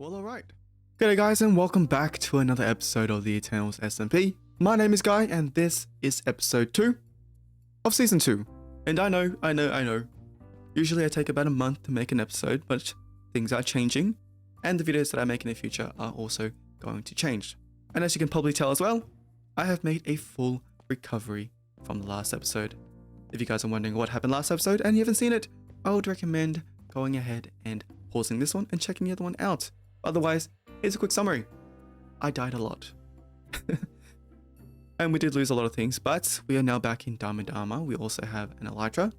Well, alright. G'day guys, and welcome back to another episode of the Eternals SMP. My name is Guy, and this is episode 2 of season 2. And I know. Usually I take about a month to make an episode, but things are changing, and the videos that I make in the future are also going to change. And as you can probably tell as well, I have made a full recovery from the last episode. If you guys are wondering what happened last episode and you haven't seen it, I would recommend going ahead and pausing this one and checking the other one out. Otherwise, here's a quick summary. I died a lot. And we did lose a lot of things, but we are now back in Diamond Armor. We also have an Elytra.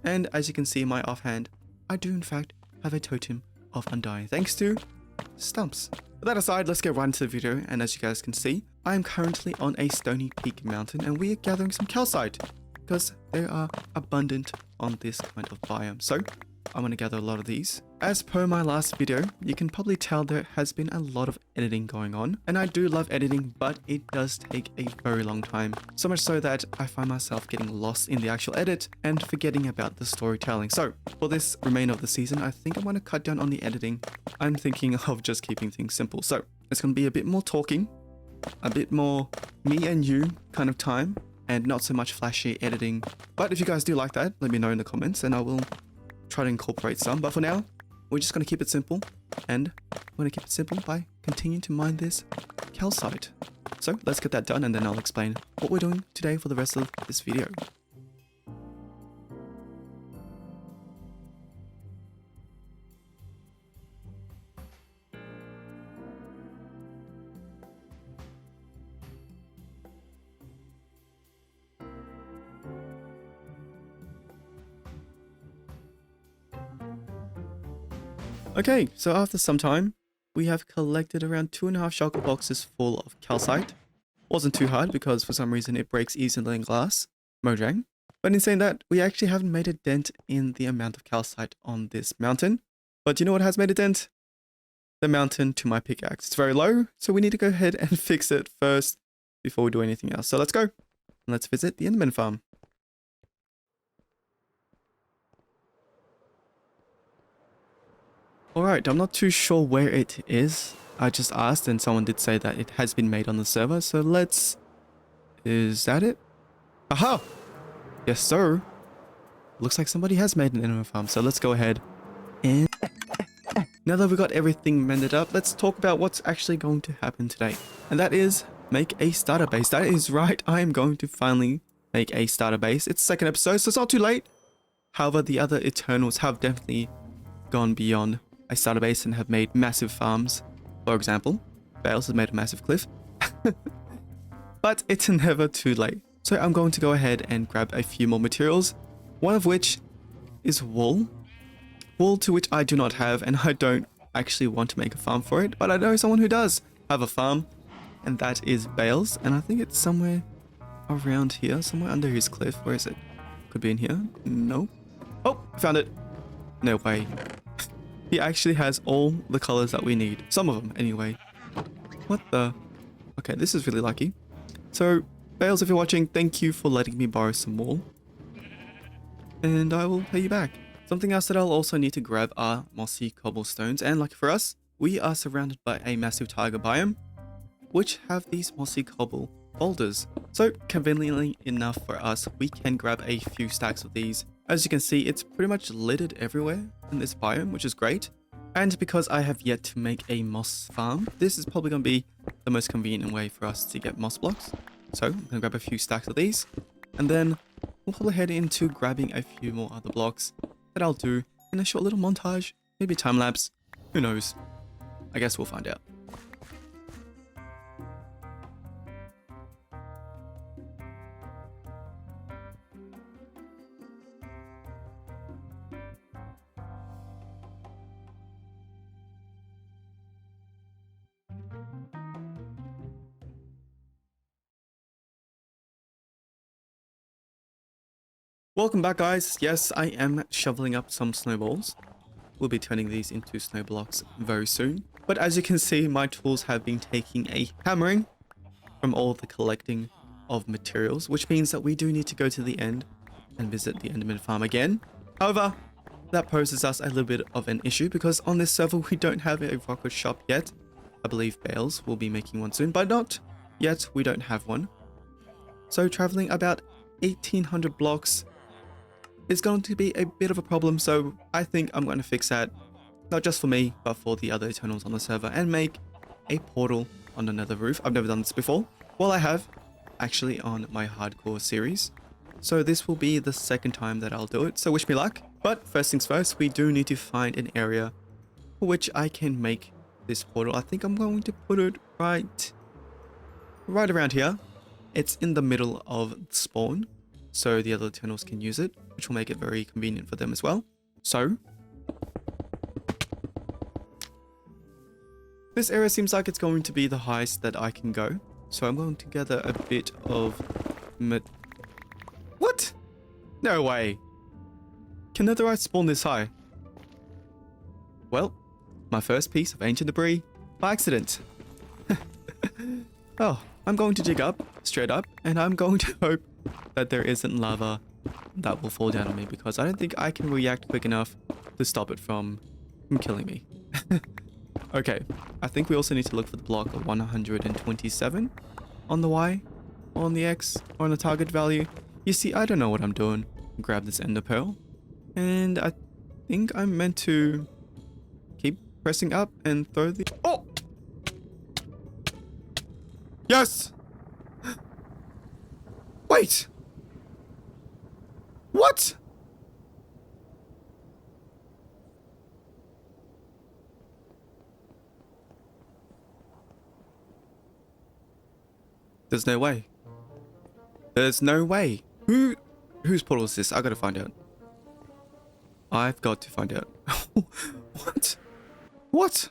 And as you can see in my offhand, I do in fact have a totem of Undying, thanks to Stumps. But that aside, let's get right into the video. And as you guys can see, I am currently on a Stony Peak mountain and we are gathering some calcite because they are abundant on this kind of biome. So I'm going to gather a lot of these. As per my last video, you can probably tell there has been a lot of editing going on. And I do love editing, but it does take a very long time. So much so that I find myself getting lost in the actual edit and forgetting about the storytelling. So for this remainder of the season, I think I'm going to cut down on the editing. I'm thinking of just keeping things simple. So it's going to be a bit more talking, a bit more me and you kind of time, and not so much flashy editing. But if you guys do like that, let me know in the comments and I will try to incorporate some. But for now, we're just going to keep it simple, and we're going to keep it simple by continuing to mine this calcite. So let's get that done and then I'll explain what we're doing today for the rest of this video. Okay, so after some time, we have collected around 2.5 shulker boxes full of calcite. Wasn't too hard because for some reason it breaks easily in glass. Mojang. But in saying that, we actually haven't made a dent in the amount of calcite on this mountain. But you know what has made a dent? The mountain to my pickaxe. It's very low, so we need to go ahead and fix it first before we do anything else. So let's go. And let's visit the Enderman farm. Alright, I'm not too sure where it is. I just asked and someone did say that it has been made on the server, so let's... Is that it? Aha! Yes, sir. Looks like somebody has made an Enderman farm, so let's go ahead and... Now that we've got everything mended up, let's talk about what's actually going to happen today. And that is, make a starter base. That is right, I am going to finally make a starter base. It's the second episode, so it's not too late. However, the other Eternals have definitely gone beyond a starter base and have made massive farms. For example, Bales has made a massive cliff. But it's never too late. So I'm going to go ahead and grab a few more materials, one of which is wool. Wool to which I do not have, and I don't actually want to make a farm for it, but I know someone who does have a farm, and that is Bales, and I think it's somewhere around here, somewhere under his cliff. Where is it? Could be in here. Nope. Oh, I found it. No way. He actually has all the colors that we need. Some of them, anyway. What the? Okay, this is really lucky. So, Bales, if you're watching, thank you for letting me borrow some wool. And I will pay you back. Something else that I'll also need to grab are mossy cobblestones. And lucky for us, we are surrounded by a massive taiga biome, which have these mossy cobble boulders. So, conveniently enough for us, we can grab a few stacks of these. As you can see, it's pretty much littered everywhere in this biome, which is great. And because I have yet to make a moss farm, this is probably going to be the most convenient way for us to get moss blocks. So I'm going to grab a few stacks of these, and then we'll probably head into grabbing a few more other blocks that I'll do in a short little montage, maybe a time lapse, who knows. I guess we'll find out. Welcome back, guys. Yes, I am shoveling up some snowballs. We'll be turning these into snow blocks very soon. But as you can see, my tools have been taking a hammering from all the collecting of materials, which means that we do need to go to the end and visit the Enderman farm again. However, that poses us a little bit of an issue because on this server we don't have a rocket shop yet. I believe Bales will be making one soon, but not yet. We don't have one. So traveling about 1800 blocks is going to be a bit of a problem. So I think I'm going to fix that, not just for me, but for the other Eternals on the server, and make a portal on another roof. I've never done this before. Well, I have actually on my hardcore series. So this will be the second time that I'll do it. So wish me luck. But first things first, we do need to find an area for which I can make this portal. I think I'm going to put it right around here. It's in the middle of spawn, so the other Eternals can use it, which will make it very convenient for them as well. So this area seems like it's going to be the highest that I can go. So I'm going to gather a bit of What? No way. Can netherite spawn this high? Well, my first piece of ancient debris by accident. Oh, I'm going to dig up, straight up, and I'm going to hope that there isn't lava that will fall down on me, because I don't think I can react quick enough to stop it from killing me. Okay, I think we also need to look for the block of 127 on the Y, on the X, or on the target value. You see, I don't know what I'm doing. Grab this ender pearl, and I think I'm meant to keep pressing up and throw the... Oh! Yes! Wait! What? There's no way. There's no way. Whose portal is this? I gotta find out. I've got to find out. What? What?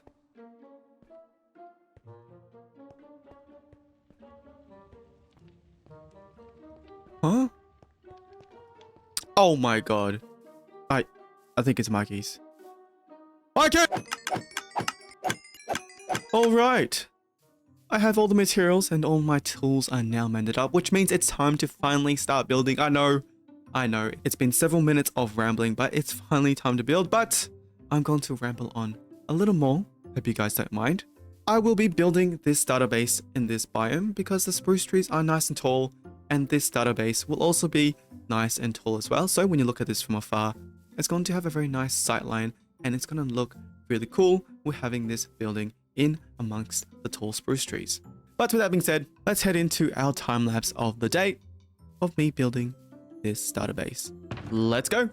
Huh? Oh my god. I think it's Mikey's. Mikey! Alright. I have all the materials and all my tools are now mended up, which means it's time to finally start building. I know. It's been several minutes of rambling, but it's finally time to build. But I'm going to ramble on a little more. Hope you guys don't mind. I will be building this starter base in this biome because the spruce trees are nice and tall, and this starter base will also be nice and tall as well. So when you look at this from afar, it's going to have a very nice sight line, and it's going to look really cool with having this building in amongst the tall spruce trees. But with that being said, let's head into our time lapse of the day of me building this starter base. Let's go.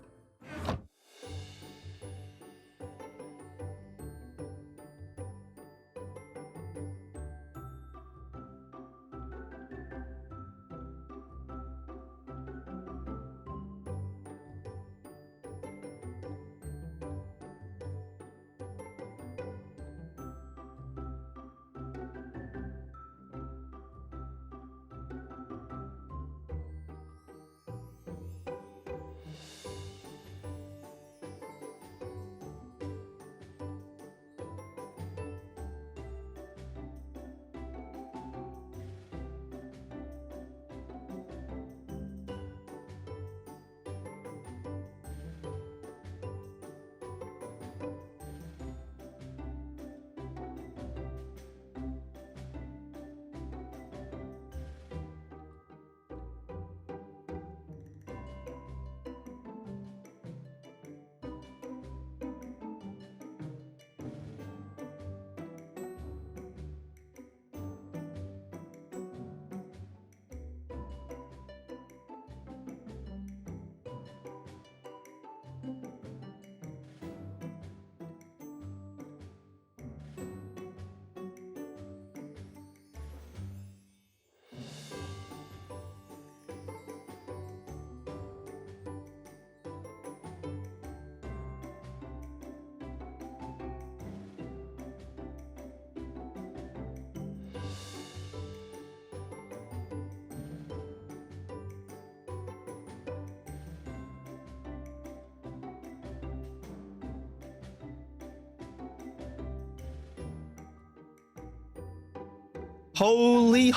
Holy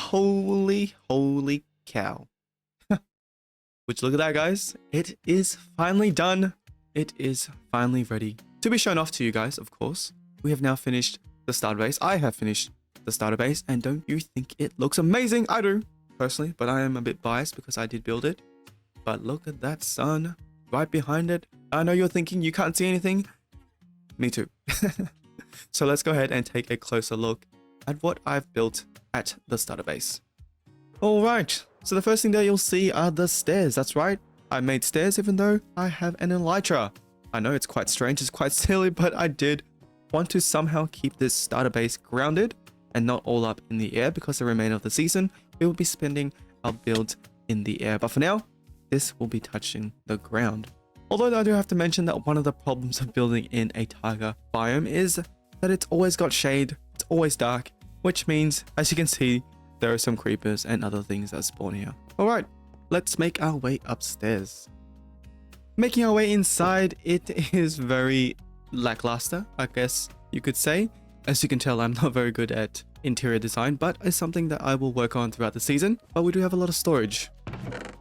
cow. Which, look at that, guys. It is finally done. it is finally ready to be shown off to you guys, of course. We have now finished the starter base. I have finished the starter base, and don't you think it looks amazing? I do, personally, but I am a bit biased because I did build it. But look at that sun right behind it. I know you're thinking you can't see anything. Me too. So let's go ahead and take a closer look at what I've built at the starter base. Alright, so the first thing that you'll see are the stairs. That's right, I made stairs even though I have an elytra. I know it's quite strange, it's quite silly, but I did want to somehow keep this starter base grounded and not all up in the air, because the remainder of the season we will be spending our builds in the air. But for now, this will be touching the ground. Although I do have to mention that one of the problems of building in a taiga biome is that it's always got shade, it's always dark, which means, as you can see, there are some creepers and other things that spawn here. Alright, let's make our way upstairs. Making our way inside, it is very lackluster, I guess you could say. As you can tell, I'm not very good at interior design, but it's something that I will work on throughout the season. But we do have a lot of storage.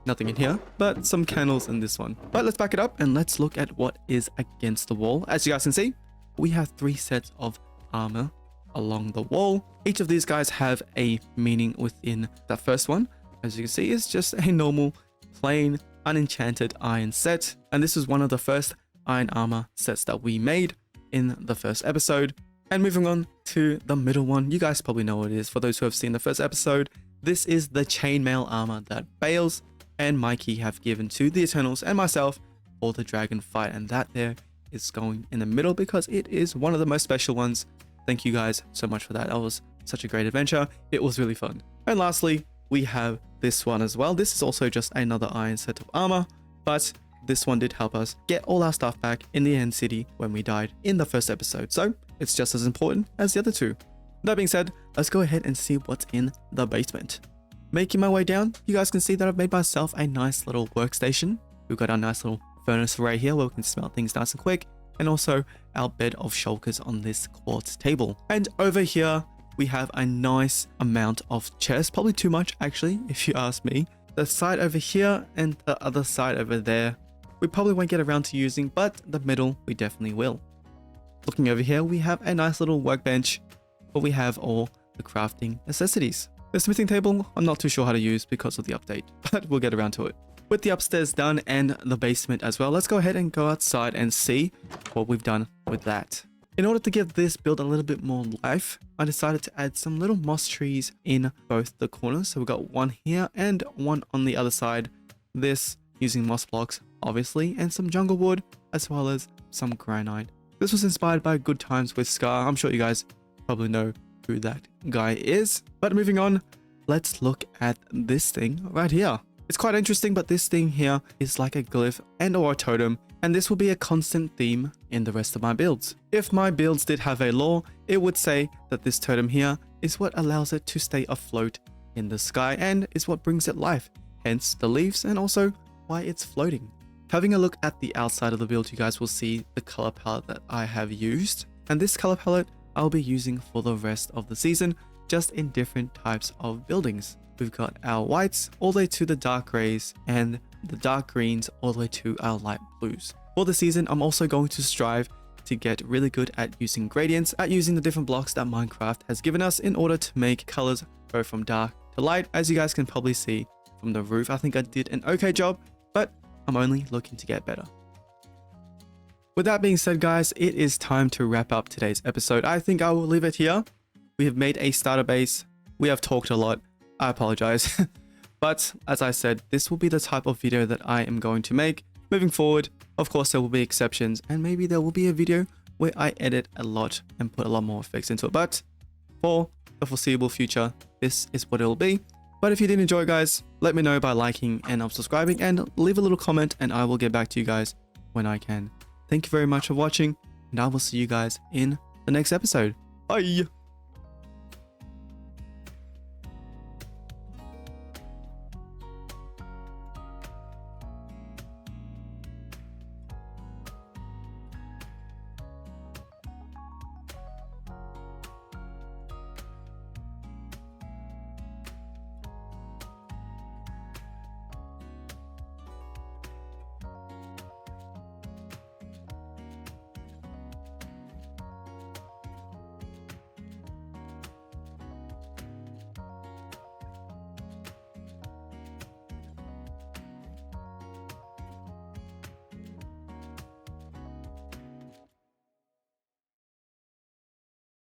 Nothing in here, but some candles in this one. But let's back it up and let's look at what is against the wall. As you guys can see, we have 3 sets of armor along the wall. Each of these guys have a meaning within that first one. As you can see, it's just a normal, plain, unenchanted iron set. And this is one of the first iron armor sets that we made in the first episode. And moving on to the middle one, you guys probably know what it is. For those who have seen the first episode, this is the chainmail armor that Bales and Mikey have given to the Eternals and myself for the dragon fight. And that there is going in the middle because it is one of the most special ones. Thank you guys so much for that. That was such a great adventure. It was really fun. And lastly, we have this one as well. This is also just another iron set of armor, but this one did help us get all our stuff back in the end city when we died in the first episode. So it's just as important as the other two. That being said, let's go ahead and see what's in the basement. Making my way down, you guys can see that I've made myself a nice little workstation. We've got our nice little furnace array here where we can smelt things nice and quick, and also our bed of shulkers on this quartz table. And over here, we have a nice amount of chests, probably too much actually, if you ask me. The side over here and the other side over there, we probably won't get around to using, but the middle, we definitely will. Looking over here, we have a nice little workbench where we have all the crafting necessities. The smithing table, I'm not too sure how to use because of the update, but we'll get around to it. With the upstairs done and the basement as well, let's go ahead and go outside and see what we've done with that. In order to give this build a little bit more life, I decided to add some little moss trees in both the corners. So we've got one here and one on the other side. This using moss blocks, obviously, and some jungle wood, as well as some granite. This was inspired by Good Times with Scar. I'm sure you guys probably know who that guy is. But moving on, let's look at this thing right here. It's quite interesting, but this thing here is like a glyph and or a totem, and this will be a constant theme in the rest of my builds. If my builds did have a lore, it would say that this totem here is what allows it to stay afloat in the sky and is what brings it life, hence the leaves and also why it's floating. Having a look at the outside of the build, you guys will see the color palette that I have used, and this color palette I'll be using for the rest of the season, just in different types of buildings. We've got our whites all the way to the dark grays and the dark greens all the way to our light blues. For the season, I'm also going to strive to get really good at using gradients, at using the different blocks that Minecraft has given us in order to make colors go from dark to light. As you guys can probably see from the roof, I think I did an okay job, but I'm only looking to get better. With that being said, guys, it is time to wrap up today's episode. I think I will leave it here. We have made a starter base. We have talked a lot. I apologize. But as I said, this will be the type of video that I am going to make moving forward. Of course, there will be exceptions, and maybe there will be a video where I edit a lot and put a lot more effects into it. But for the foreseeable future, this is what it will be. But if you did enjoy, guys, let me know by liking and subscribing, and leave a little comment, and I will get back to you guys when I can. Thank you very much for watching, and I will see you guys in the next episode. Bye!